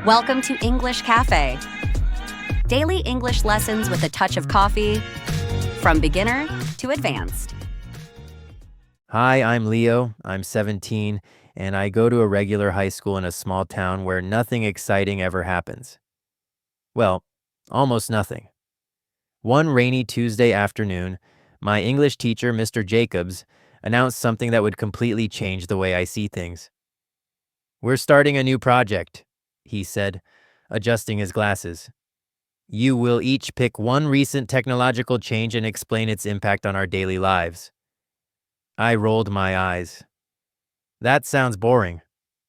Welcome to English Cafe. Daily English lessons with a touch of coffee, from beginner to advanced. Hi, I'm Leo. I'm 17, and I go to a regular high school in a small town where nothing exciting ever happens. Well, almost nothing. One rainy Tuesday afternoon, my English teacher, Mr. Jacobs, announced something that would completely change the way I see things. "We're starting a new project," he said, adjusting his glasses. "You will each pick one recent technological change and explain its impact on our daily lives." I rolled my eyes. "That sounds boring,"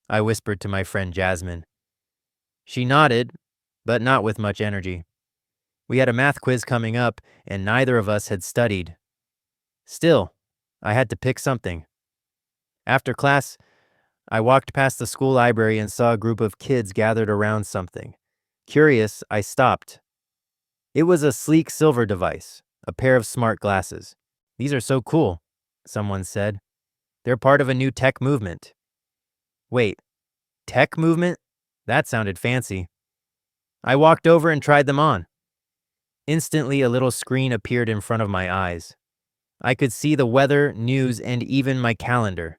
I whispered to my friend Jasmine. She nodded, but not with much energy. We had a math quiz coming up, and neither of us had studied. Still, I had to pick something. After class, I walked past the school library and saw a group of kids gathered around something. Curious, I stopped. It was a sleek silver device, a pair of smart glasses. "These are so cool," someone said. "They're part of a new tech movement." Wait, tech movement? That sounded fancy. I walked over and tried them on. Instantly, a little screen appeared in front of my eyes. I could see the weather, news, and even my calendar.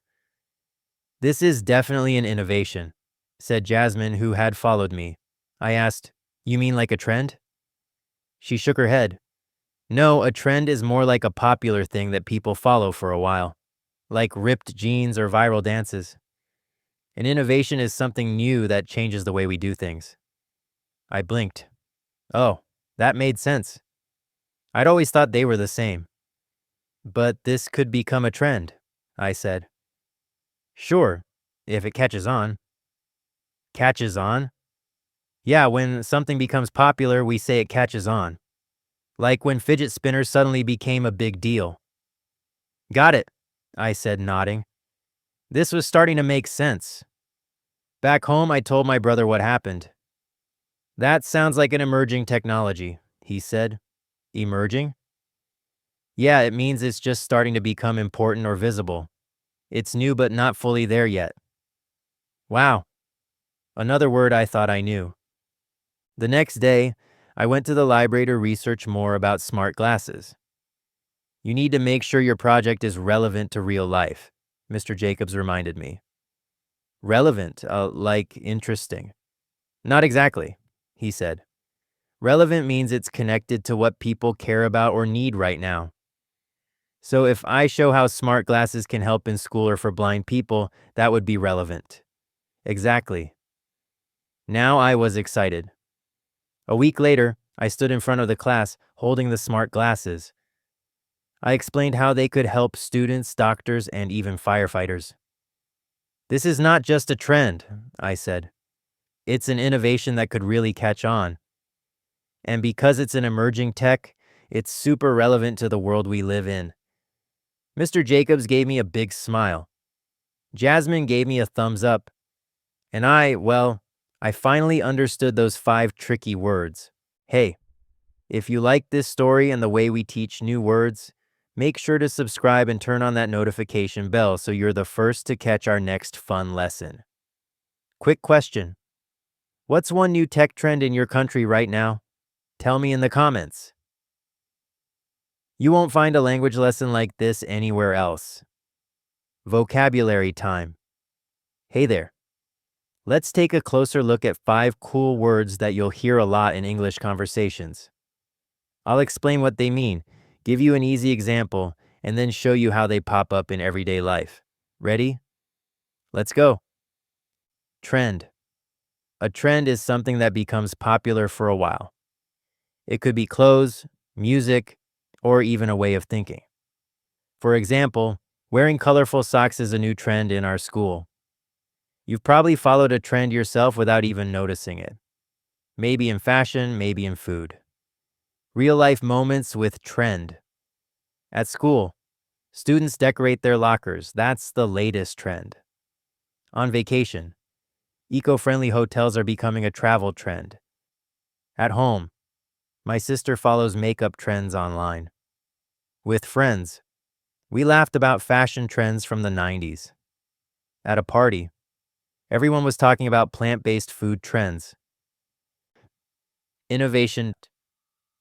"This is definitely an innovation," said Jasmine, who had followed me. I asked, "You mean like a trend?" She shook her head. "No, a trend is more like a popular thing that people follow for a while, like ripped jeans or viral dances. An innovation is something new that changes the way we do things." I blinked. Oh, that made sense. I'd always thought they were the same. "But this could become a trend," I said. "Sure, if it catches on." "Catches on?" "Yeah, when something becomes popular, we say it catches on. Like when fidget spinners suddenly became a big deal." "Got it," I said, nodding. This was starting to make sense. Back home, I told my brother what happened. "That sounds like an emerging technology," he said. "Emerging?" "Yeah, it means it's just starting to become important or visible. It's new but not fully there yet." Wow, another word I thought I knew. The next day, I went to the library to research more about smart glasses. "You need to make sure your project is relevant to real life," Mr. Jacobs reminded me. "Relevant, like interesting." "Not exactly," he said. "Relevant means it's connected to what people care about or need right now. So if I show how smart glasses can help in school or for blind people, that would be relevant." Exactly. Now I was excited. A week later, I stood in front of the class holding the smart glasses. I explained how they could help students, doctors, and even firefighters. "This is not just a trend," I said. "It's an innovation that could really catch on. And because it's an emerging tech, it's super relevant to the world we live in." Mr. Jacobs gave me a big smile. Jasmine gave me a thumbs up. And I finally understood those 5 tricky words. Hey, if you like this story and the way we teach new words, make sure to subscribe and turn on that notification bell so you're the first to catch our next fun lesson. Quick question. What's one new tech trend in your country right now? Tell me in the comments. You won't find a language lesson like this anywhere else. Vocabulary time. Hey there. Let's take a closer look at 5 cool words that you'll hear a lot in English conversations. I'll explain what they mean, give you an easy example, and then show you how they pop up in everyday life. Ready? Let's go. Trend. A trend is something that becomes popular for a while. It could be clothes, music, or even a way of thinking. For example, wearing colorful socks is a new trend in our school. You've probably followed a trend yourself without even noticing it. Maybe in fashion, maybe in food. Real-life moments with trend. At school, students decorate their lockers. That's the latest trend. On vacation, eco-friendly hotels are becoming a travel trend. At home, my sister follows makeup trends online. With friends, we laughed about fashion trends from the 90s. At a party, everyone was talking about plant-based food trends. Innovation.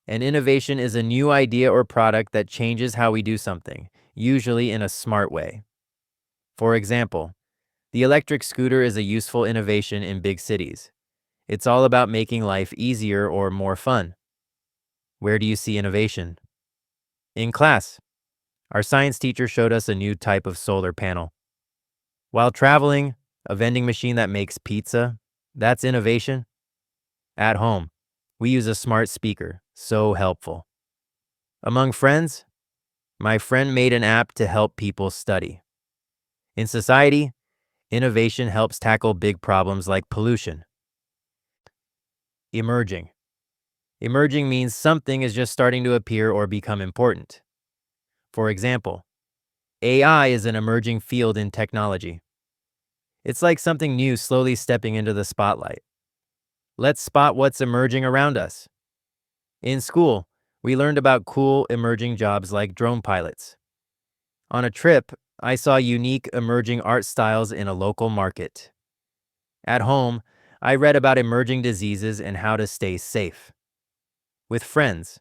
An innovation is a new idea or product that changes how we do something, usually in a smart way. For example, the electric scooter is a useful innovation in big cities. It's all about making life easier or more fun. Where do you see innovation? In class, our science teacher showed us a new type of solar panel. While traveling, a vending machine that makes pizza, that's innovation. At home, we use a smart speaker, so helpful. Among friends, my friend made an app to help people study. In society, innovation helps tackle big problems like pollution. Emerging. Emerging means something is just starting to appear or become important. For example, AI is an emerging field in technology. It's like something new slowly stepping into the spotlight. Let's spot what's emerging around us. In school, we learned about cool emerging jobs like drone pilots. On a trip, I saw unique emerging art styles in a local market. At home, I read about emerging diseases and how to stay safe. With friends,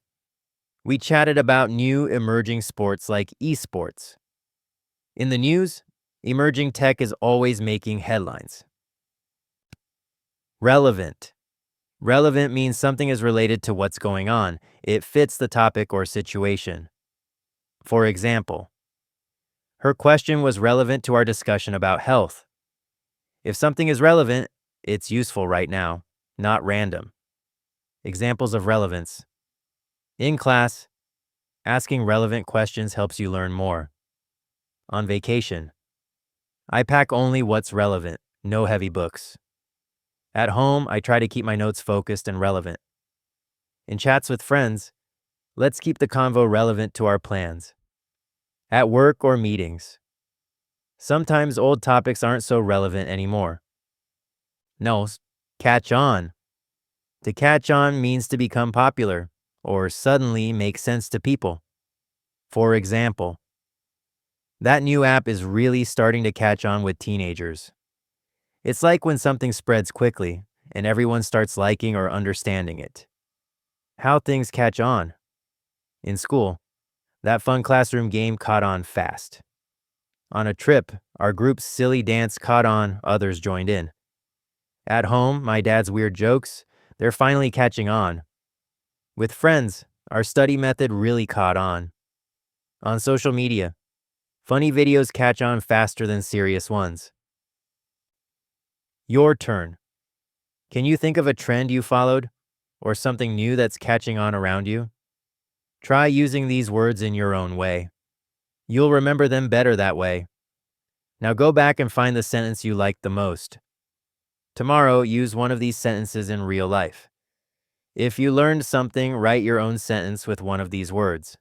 we chatted about new emerging sports like esports. In the news, emerging tech is always making headlines. Relevant. Relevant means something is related to what's going on. It fits the topic or situation. For example, her question was relevant to our discussion about health. If something is relevant, it's useful right now, not random. Examples of relevance. In class, asking relevant questions helps you learn more. On vacation, I pack only what's relevant, no heavy books. At home, I try to keep my notes focused and relevant. In chats with friends, let's keep the convo relevant to our plans. At work or meetings, sometimes old topics aren't so relevant anymore. No, catch on. To catch on means to become popular or suddenly make sense to people. For example, that new app is really starting to catch on with teenagers. It's like when something spreads quickly and everyone starts liking or understanding it. How things catch on. In school, that fun classroom game caught on fast. On a trip, our group's silly dance caught on, others joined in. At home, my dad's weird jokes, they're finally catching on. With friends, our study method really caught on. On social media, funny videos catch on faster than serious ones. Your turn. Can you think of a trend you followed or something new that's catching on around you? Try using these words in your own way. You'll remember them better that way. Now go back and find the sentence you liked the most. Tomorrow, use one of these sentences in real life. If you learned something, write your own sentence with one of these words.